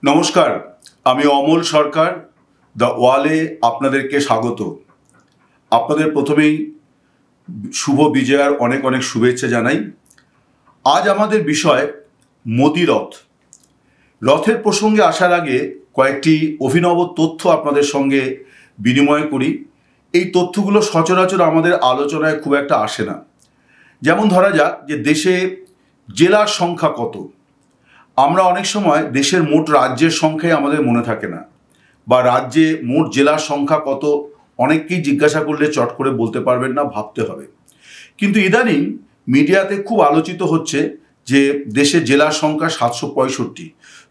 নমস্কার, আমি অমল সরকার দ্য ওয়ালে আপনাদেরকে স্বাগত। আপনাদের প্রথমেই শুভ বিজয়ার অনেক অনেক শুভেচ্ছা জানাই। আজ আমাদের বিষয় মোদি রথ। রথের প্রসঙ্গে আসার আগে কয়েকটি অভিনব তথ্য আপনাদের সঙ্গে বিনিময় করি। এই তথ্যগুলো সচরাচর আমাদের আলোচনায় খুব একটা আসে না। যেমন ধরা যাক যে দেশে জেলার সংখ্যা কত। আমরা অনেক সময় দেশের মোট রাজ্যের সংখ্যাই আমাদের মনে থাকে না, বা রাজ্যে মোট জেলার সংখ্যা কত অনেককেই জিজ্ঞাসা করলে চট করে বলতে পারবেন না, ভাবতে হবে। কিন্তু ইদানিং মিডিয়াতে খুব আলোচিত হচ্ছে যে দেশের জেলার সংখ্যা 765,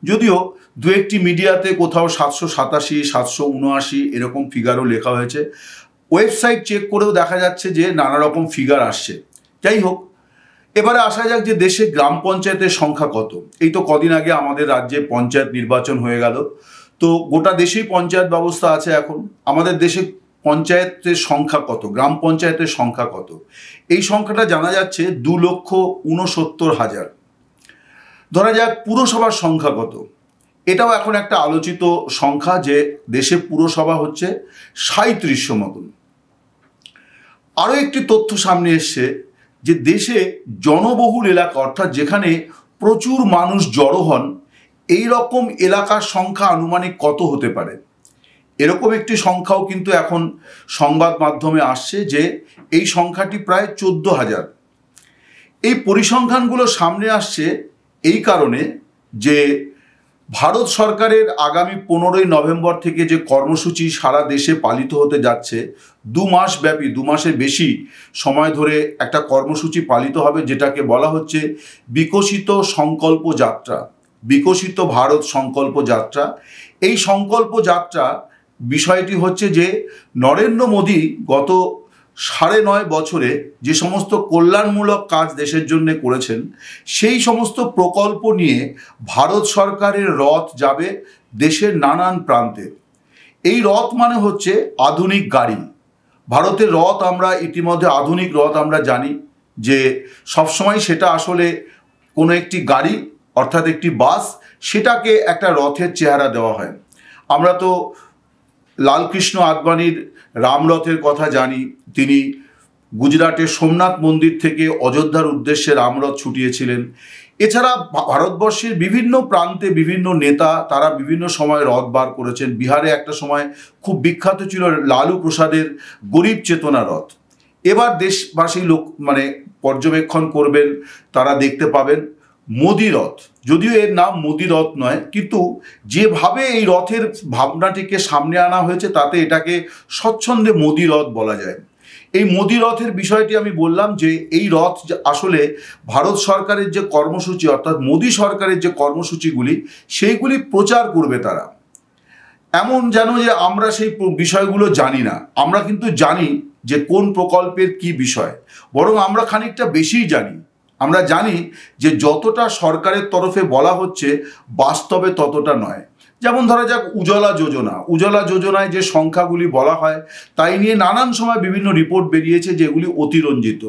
যদিও দু একটি মিডিয়াতে কোথাও 787, 779 এরকম ফিগারও লেখা হয়েছে। ওয়েবসাইট চেক করেও দেখা যাচ্ছে যে নানা রকম ফিগার আসছে। যাই হোক, এবারে আসা যাক যে দেশে গ্রাম পঞ্চায়েতের সংখ্যা কত। এই তো কদিন আগে আমাদের রাজ্যে পঞ্চায়েত নির্বাচন হয়ে গেল, তো গোটা দেশেই পঞ্চায়েত ব্যবস্থা আছে। এখন আমাদের দেশে পঞ্চায়েতের সংখ্যা কত, গ্রাম পঞ্চায়েতের সংখ্যা কত, এই সংখ্যাটা জানা যাচ্ছে 2,69,000। ধরা যাক পুরসভার সংখ্যা কত, এটাও এখন একটা আলোচিত সংখ্যা যে দেশে পুরসভা হচ্ছে 3700 মতন। আরও একটি তথ্য সামনে এসছে যে দেশে জনবহুল এলাকা, অর্থাৎ যেখানে প্রচুর মানুষ জড়ো হন, এই রকম এলাকার সংখ্যা আনুমানিক কত হতে পারে। এরকম একটি সংখ্যাও কিন্তু এখন সংবাদ মাধ্যমে আসছে যে এই সংখ্যাটি প্রায় 14,000। এই পরিসংখ্যানগুলো সামনে আসছে এই কারণে যে ভারত সরকারের আগামী 15ই নভেম্বর থেকে যে কর্মসূচি সারা দেশে পালিত হতে যাচ্ছে, 2 মাস ব্যাপী, 2 মাসের বেশি সময় ধরে একটা কর্মসূচি পালিত হবে, যেটাকে বলা হচ্ছে বিকশিত সংকল্প যাত্রা, বিকশিত ভারত সংকল্প যাত্রা। এই সংকল্প যাত্রা বিষয়টি হচ্ছে যে নরেন্দ্র মোদী গত 9.5 বছরে যে সমস্ত কল্যাণমূলক কাজ দেশের জন্য করেছেন, সেই সমস্ত প্রকল্প নিয়ে ভারত সরকারের রথ যাবে দেশের নানান প্রান্তে। এই রথ মানে হচ্ছে আধুনিক গাড়ি। ভারতের রথ আমরা ইতিমধ্যে আধুনিক রথ আমরা জানি যে সবসময় সেটা আসলে কোনো একটি গাড়ি, অর্থাৎ একটি বাস, সেটাকে একটা রথের চেহারা দেওয়া হয়। আমরা তো লালকৃষ্ণ আদবানির রামরথের কথা জানি। তিনি গুজরাটের সোমনাথ মন্দির থেকে অযোধ্যার উদ্দেশ্যে রামরথ ছুটিয়েছিলেন। এছাড়া ভারতবর্ষের বিভিন্ন প্রান্তে বিভিন্ন নেতা তারা বিভিন্ন সময় রথ বার করেছেন। বিহারে একটা সময় খুব বিখ্যাত ছিল লালু প্রসাদের গরিব চেতনা রথ। এবার দেশবাসী পর্যবেক্ষণ করবেন, তারা দেখতে পাবেন মোদি রথ। যদিও এর নাম মোদি রথ নয়, কিন্তু যেভাবে এই রথের ভাবনাটিকে সামনে আনা হয়েছে তাতে এটাকে স্বচ্ছন্দে মোদি রথ বলা যায়। এই মোদি রথের বিষয়টি আমি বললাম যে এই রথ আসলে ভারত সরকারের যে কর্মসূচি, অর্থাৎ মোদি সরকারের যে কর্মসূচিগুলি, সেইগুলি প্রচার করবে তারা। এমন যেন যে আমরা সেই বিষয়গুলো জানি না। আমরা কিন্তু জানি যে কোন প্রকল্পের কি বিষয়, বরং আমরা খানিকটা বেশিই জানি। আমরা জানি যে যতটা সরকারের তরফে বলা হচ্ছে বাস্তবে ততটা নয়। যেমন ধরা যাক উজ্জ্বলা যোজনা, উজ্জ্বলা যোজনায় যে সংখ্যাগুলি বলা হয় তাই নিয়ে নানান সময় বিভিন্ন রিপোর্ট বেরিয়েছে যেগুলি অতিরঞ্জিত,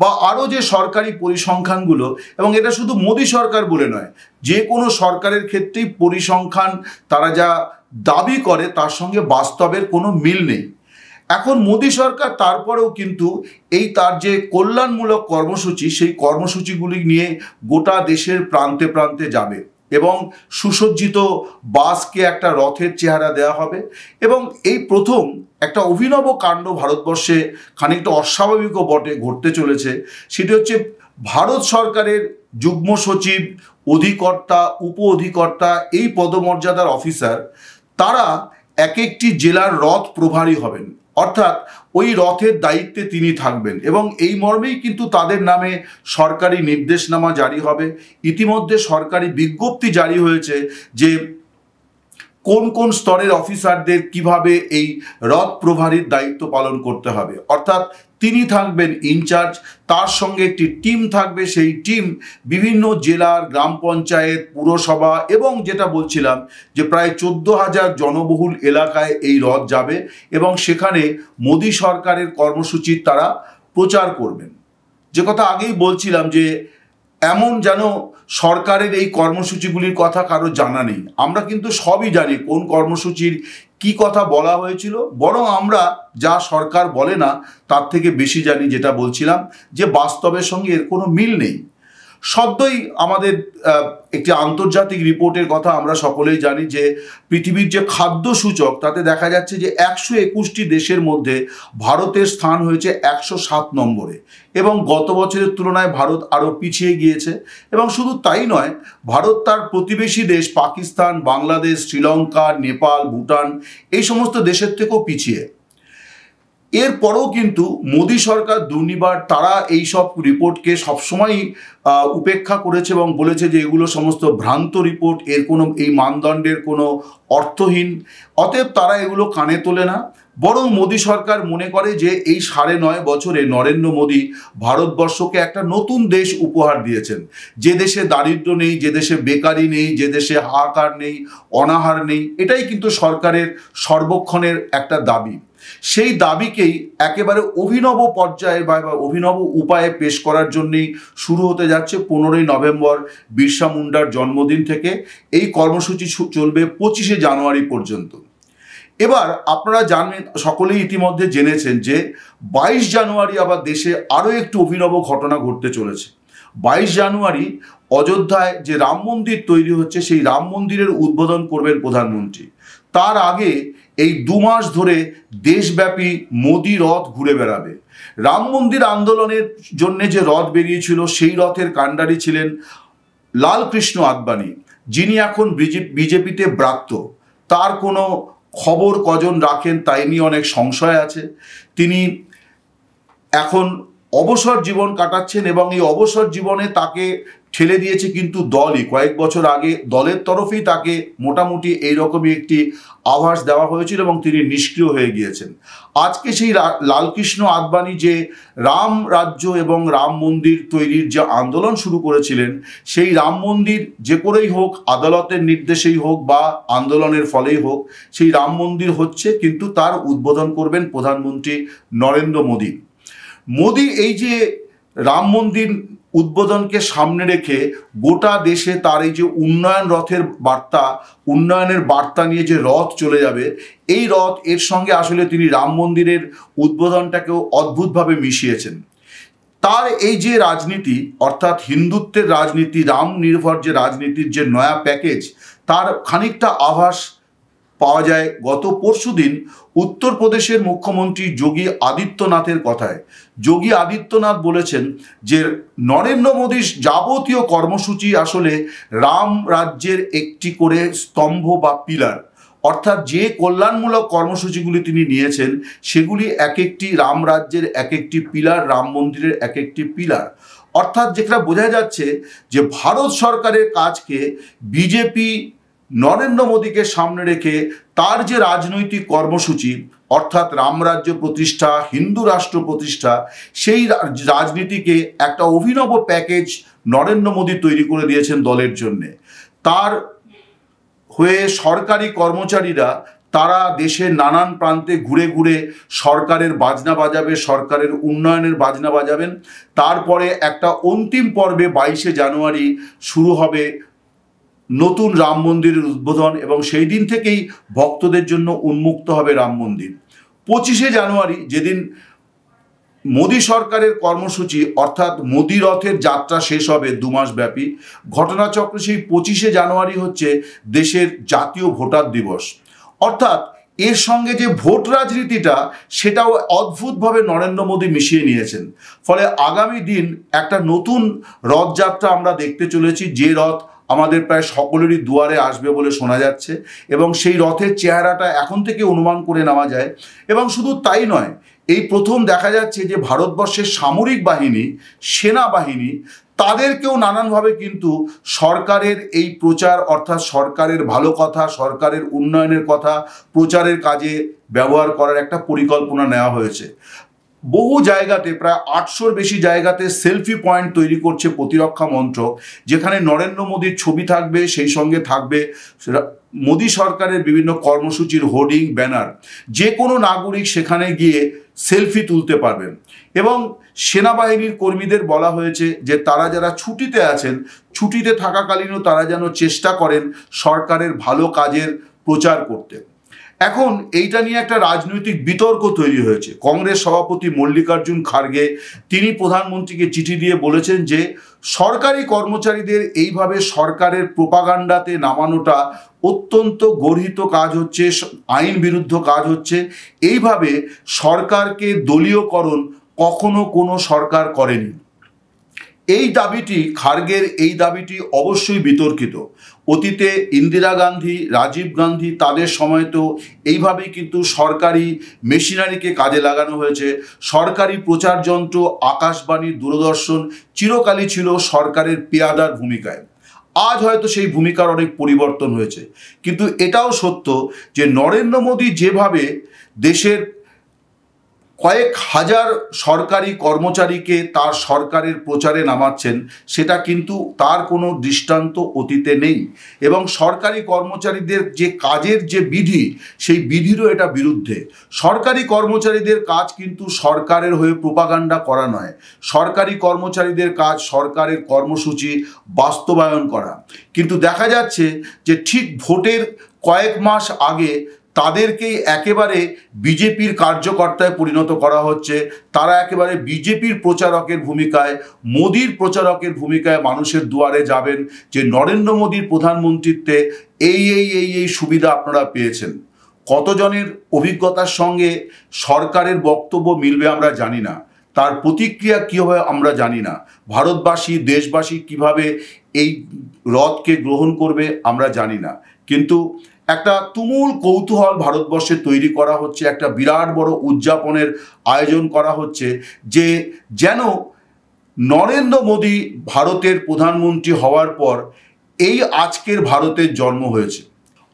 বা আরও যে সরকারি পরিসংখ্যানগুলো, এবং এটা শুধু মোদি সরকার বলে নয়, যে কোনো সরকারের ক্ষেত্রেই পরিসংখ্যান তারা যা দাবি করে তার সঙ্গে বাস্তবের কোনো মিল নেই। এখন মোদি সরকার তারপরেও কিন্তু এই তার যে কল্যাণমূলক কর্মসূচি, সেই কর্মসূচিগুলি নিয়ে গোটা দেশের প্রান্তে প্রান্তে যাবে, এবং সুসজ্জিত বাসকে একটা রথের চেহারা দেওয়া হবে। এবং এই প্রথম একটা অভিনব কাণ্ড ভারতবর্ষে, খানিকটা অস্বাভাবিকও বটে, ঘটতে চলেছে। সেটি হচ্ছে ভারত সরকারের যুগ্ম সচিব, অধিকর্তা, উপ অধিকর্তা, এই পদমর্যাদার অফিসার, তারা এক একটি জেলার রথ প্রভারী হবেন, অর্থাৎ ওই রথের দায়িত্বে তিনি থাকবেন, এবং এই মর্মেই কিন্তু তাদের নামে সরকারি নির্দেশনামা জারি হবে। ইতিমধ্যে সরকারি বিজ্ঞপ্তি জারি হয়েছে যে কোন কোন স্তরের অফিসারদের কিভাবে এই রথ প্রভারীর দায়িত্ব পালন করতে হবে। অর্থাৎ তিনি থাকবেন ইনচার্জ, তার সঙ্গে একটি টিম থাকবে। সেই টিম বিভিন্ন জেলার গ্রাম পঞ্চায়েত, পুরসভা, এবং যেটা বলছিলাম যে প্রায় 14,000 জনবহুল এলাকায় এই রথ যাবে, এবং সেখানে মোদি সরকারের কর্মসূচির তারা প্রচার করবেন। যে কথা আগেই বলছিলাম যে এমন যেন সরকারের এই কর্মসূচিগুলির কথা কারো জানা নেই। আমরা কিন্তু সবই জানি কোন কর্মসূচির কি কথা বলা হয়েছিল, বরং আমরা যা সরকার বলে না তার থেকে বেশি জানি, যেটা বলছিলাম যে বাস্তবের সঙ্গে এর কোনো মিল নেই। সদ্যই আমাদের একটি আন্তর্জাতিক রিপোর্টের কথা আমরা সকলেই জানি যে পৃথিবীর যে খাদ্য সূচক তাতে দেখা যাচ্ছে যে 121টি দেশের মধ্যে ভারতের স্থান হয়েছে 107 নম্বরে, এবং গত বছরের তুলনায় ভারত আরও পিছিয়ে গিয়েছে। এবং শুধু তাই নয়, ভারত তার প্রতিবেশী দেশ পাকিস্তান, বাংলাদেশ, শ্রীলঙ্কা, নেপাল, ভুটান এই সমস্ত দেশের থেকেও পিছিয়ে। এরপরেও কিন্তু মোদী সরকার দুর্নিবার তারা এই সব রিপোর্টকে সবসময়ই উপেক্ষা করেছে এবং বলেছে যে এগুলো সমস্ত ভ্রান্ত রিপোর্ট, এর কোনো এই মানদণ্ডের কোনো অর্থহীন, অতএব তারা এগুলো কানে তোলে না। বরং মোদী সরকার মনে করে যে এই 9.5 বছরে নরেন্দ্র মোদী ভারতবর্ষকে একটা নতুন দেশ উপহার দিয়েছেন, যে দেশে দারিদ্র্য নেই, যে দেশে বেকারি নেই, যে দেশে হাহাকার নেই, অনাহার নেই। এটাই কিন্তু সরকারের সর্বক্ষণের একটা দাবি। সেই দাবিকেই একেবারে অভিনব পর্যায়ে বা অভিনব উপায়ে পেশ করার জন্যই শুরু হতে যাচ্ছে 15ই নভেম্বর বিরসা মুন্ডার জন্মদিন থেকে। এই কর্মসূচি চলবে 25শে জানুয়ারি পর্যন্ত। এবার আপনারা জানেন, সকলেই ইতিমধ্যে জেনেছেন যে 22 জানুয়ারি আবার দেশে আরও একটু অভিনব ঘটনা ঘটতে চলেছে। 22 জানুয়ারি অযোধ্যায় যে রাম মন্দির তৈরি হচ্ছে সেই রাম মন্দিরের উদ্বোধন করবেন প্রধানমন্ত্রী। তার আগে এই 2 মাস ধরে দেশব্যাপী মোদি রথ ঘুরে বেড়াবে। রাম মন্দির আন্দোলনের জন্য যে রথ বেরিয়েছিল সেই রথের কাণ্ডারি ছিলেন লালকৃষ্ণ আদবানি, যিনি এখন বিজেপিতে ব্রাত্য। তার কোনো খবর কজন রাখেন তাই নিয়ে অনেক সংশয় আছে। তিনি এখন অবসর জীবন কাটাচ্ছেন এবং এই অবসর জীবনে তাকে ঠেলে দিয়েছে কিন্তু দলই। কয়েক বছর আগে দলের তরফেই তাকে মোটামুটি এইরকমই একটি আভাস দেওয়া হয়েছিল এবং তিনি নিষ্ক্রিয় হয়ে গিয়েছেন। আজকে সেই লালকৃষ্ণ আদবানি যে রাম রাজ্য এবং রাম মন্দির তৈরির যে আন্দোলন শুরু করেছিলেন, সেই রাম মন্দির যে করেই হোক, আদালতের নির্দেশেই হোক বা আন্দোলনের ফলেই হোক, সেই রাম মন্দির হচ্ছে, কিন্তু তার উদ্বোধন করবেন প্রধানমন্ত্রী নরেন্দ্র মোদী। মোদী এই যে রাম মন্দির উদ্বোধনকে সামনে রেখে গোটা দেশে তার এই যে উন্নয়ন রথের বার্তা, উন্নয়নের বার্তা নিয়ে যে রথ চলে যাবে, এই রথ এর সঙ্গে আসলে তিনি রাম মন্দিরের উদ্বোধনটাকেও অদ্ভুতভাবে মিশিয়েছেন। তার এই যে রাজনীতি, অর্থাৎ হিন্দুত্বের রাজনীতি, রাম নির্ভর যে রাজনীতির যে নয়া প্যাকেজ, তার খানিকটা আভাস পাওয়া যায় গত পরশুদিন উত্তরপ্রদেশের মুখ্যমন্ত্রী যোগী আদিত্যনাথের কথায়। যোগী আদিত্যনাথ বলেছেন যে নরেন্দ্র মোদীর যাবতীয় কর্মসূচি আসলে রাম রাজ্যের একটি করে স্তম্ভ বা পিলার, অর্থাৎ যে কল্যাণমূলক কর্মসূচিগুলি তিনি নিয়েছেন সেগুলি এক একটি রাম রাজ্যের এক একটি পিলার, রাম মন্দিরের এক একটি পিলার। অর্থাৎ যেটা বোঝা যাচ্ছে যে ভারত সরকারের কাজকে বিজেপি নরেন্দ্র মোদীকে সামনে রেখে তার যে রাজনৈতিক কর্মসূচি, অর্থাৎ রামরাজ্য প্রতিষ্ঠা, হিন্দু রাষ্ট্র প্রতিষ্ঠা, সেই রাজনীতিকে একটা অভিনব প্যাকেজ নরেন্দ্র মোদী তৈরি করে দিয়েছেন দলের জন্যে। তার হয়ে সরকারি কর্মচারীরা তারা দেশের নানান প্রান্তে ঘুরে ঘুরে সরকারের বাজনা বাজাবে, সরকারের উন্নয়নের বাজনা বাজাবেন। তারপরে একটা অন্তিম পর্বে 22শে জানুয়ারি শুরু হবে নতুন রাম মন্দিরের উদ্বোধন এবং সেই দিন থেকেই ভক্তদের জন্য উন্মুক্ত হবে রাম মন্দির। 25শে জানুয়ারি যেদিন মোদী সরকারের কর্মসূচি অর্থাৎ মোদী রথের যাত্রা শেষ হবে 2 মাস ব্যাপী, ঘটনাচক্রে সেই 25শে জানুয়ারি হচ্ছে দেশের জাতীয় ভোটার দিবস। অর্থাৎ এর সঙ্গে যে ভোট রাজনীতিটা সেটাও অদ্ভুতভাবে নরেন্দ্র মোদী মিশিয়ে নিয়েছেন। ফলে আগামী দিন একটা নতুন রথযাত্রা আমরা দেখতে চলেছি, যে রথ আমাদের প্রায় সকলেরই দুয়ারে আসবে বলে শোনা যাচ্ছে এবং সেই রথের চেহারাটা এখন থেকে অনুমান করে নেওয়া যায়। এবং শুধু তাই নয়, এই প্রথম দেখা যাচ্ছে যে ভারতবর্ষের সামরিক বাহিনী, সেনাবাহিনী তাদেরকেও নানানভাবে কিন্তু সরকারের এই প্রচার, অর্থাৎ সরকারের ভালো কথা, সরকারের উন্নয়নের কথা প্রচারের কাজে ব্যবহার করার একটা পরিকল্পনা নেওয়া হয়েছে। বহু জায়গাতে, প্রায় 800-র বেশি জায়গাতে সেলফি পয়েন্ট তৈরি করছে প্রতিরক্ষা মন্ত্রক, যেখানে নরেন্দ্র মোদীর ছবি থাকবে, সেই সঙ্গে থাকবে মোদী সরকারের বিভিন্ন কর্মসূচির হোর্ডিং, ব্যানার। যে কোনো নাগরিক সেখানে গিয়ে সেলফি তুলতে পারবেন। এবং সেনাবাহিনীর কর্মীদের বলা হয়েছে যে তারা যারা ছুটিতে আছেন, ছুটিতে থাকাকালীনও তারা যেন চেষ্টা করেন সরকারের ভালো কাজের প্রচার করতে। এখন এইটা নিয়ে একটা রাজনৈতিক বিতর্ক তৈরি হয়েছে। কংগ্রেস সভাপতি মল্লিকার্জুন খার্গে তিনি প্রধানমন্ত্রীকে চিঠি দিয়ে বলেছেন যে সরকারি কর্মচারীদের এইভাবে সরকারের প্রোপাগান্ডাতে নামানোটা অত্যন্ত গর্হিত কাজ হচ্ছে, আইন বিরুদ্ধ কাজ হচ্ছে। এইভাবে সরকারকে দলীয়করণ কখনো কোনো সরকার করেনি। এই দাবিটি, খার্গের এই দাবিটি অবশ্যই বিতর্কিত। অতীতে ইন্দিরা গান্ধী, রাজীব গান্ধী তাদের সময় তো এইভাবেই কিন্তু সরকারি মেশিনারিকে কাজে লাগানো হয়েছে। সরকারি প্রচার যন্ত্র, আকাশবাণী, দূরদর্শন চিরকালই ছিল সরকারের পেয়াদার ভূমিকায়। আজ হয়তো সেই ভূমিকার অনেক পরিবর্তন হয়েছে, কিন্তু এটাও সত্য যে নরেন্দ্র মোদী যেভাবে দেশের কয়েক হাজার সরকারি কর্মচারীকে তার সরকারের প্রচারে নামাচ্ছেন, সেটা কিন্তু তার কোনো দৃষ্টান্ত অতীতে নেই। এবং সরকারি কর্মচারীদের যে কাজের যে বিধি, সেই বিধিরও এটা বিরুদ্ধে। সরকারি কর্মচারীদের কাজ কিন্তু সরকারের হয়ে প্রোপাগান্ডা করা নয়। সরকারি কর্মচারীদের কাজ সরকারের কর্মসূচি বাস্তবায়ন করা। কিন্তু দেখা যাচ্ছে যে ঠিক ভোটের কয়েক মাস আগে তাদেরকেই একেবারে বিজেপির কার্যকর্তায় পরিণত করা হচ্ছে। তারা একেবারে বিজেপির প্রচারকের ভূমিকায়, মোদির প্রচারকের ভূমিকায় মানুষের দুয়ারে যাবেন যে নরেন্দ্র মোদীর প্রধানমন্ত্রীত্বে এই সুবিধা আপনারা পেয়েছেন। কতজনের অভিজ্ঞতার সঙ্গে সরকারের বক্তব্য মিলবে আমরা জানি না, তার প্রতিক্রিয়া কী হবে আমরা জানি না, ভারতবাসী, দেশবাসী কিভাবে এই রথকে গ্রহণ করবে আমরা জানি না। কিন্তু একটা তুমুল কৌতূহল ভারতবর্ষে তৈরি করা হচ্ছে, একটা বিরাট বড় উদযাপনের আয়োজন করা হচ্ছে যে যেন নরেন্দ্র মোদী ভারতের প্রধানমন্ত্রী হওয়ার পর এই আজকের ভারতের জন্ম হয়েছে।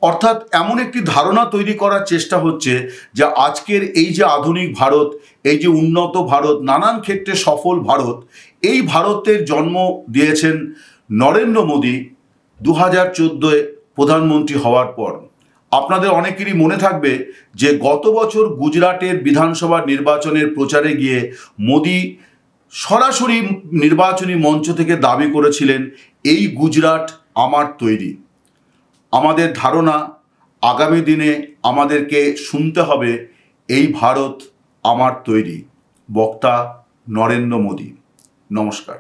অর্থাৎ এমন একটি ধারণা তৈরি করার চেষ্টা হচ্ছে যে আজকের এই যে আধুনিক ভারত, এই যে উন্নত ভারত, নানান ক্ষেত্রে সফল ভারত, এই ভারতের জন্ম দিয়েছেন নরেন্দ্র মোদী 2014-এ প্রধানমন্ত্রী হওয়ার পর। আপনাদের অনেকেরই মনে থাকবে যে গত বছর গুজরাটের বিধানসভা নির্বাচনের প্রচারে গিয়ে মোদী সরাসরি নির্বাচনী মঞ্চ থেকে দাবি করেছিলেন, এই গুজরাট আমার তৈরি। আমাদের ধারণা আগামী দিনে আমাদেরকে শুনতে হবে, এই ভারত আমার তৈরি। বক্তা নরেন্দ্র মোদী। নমস্কার।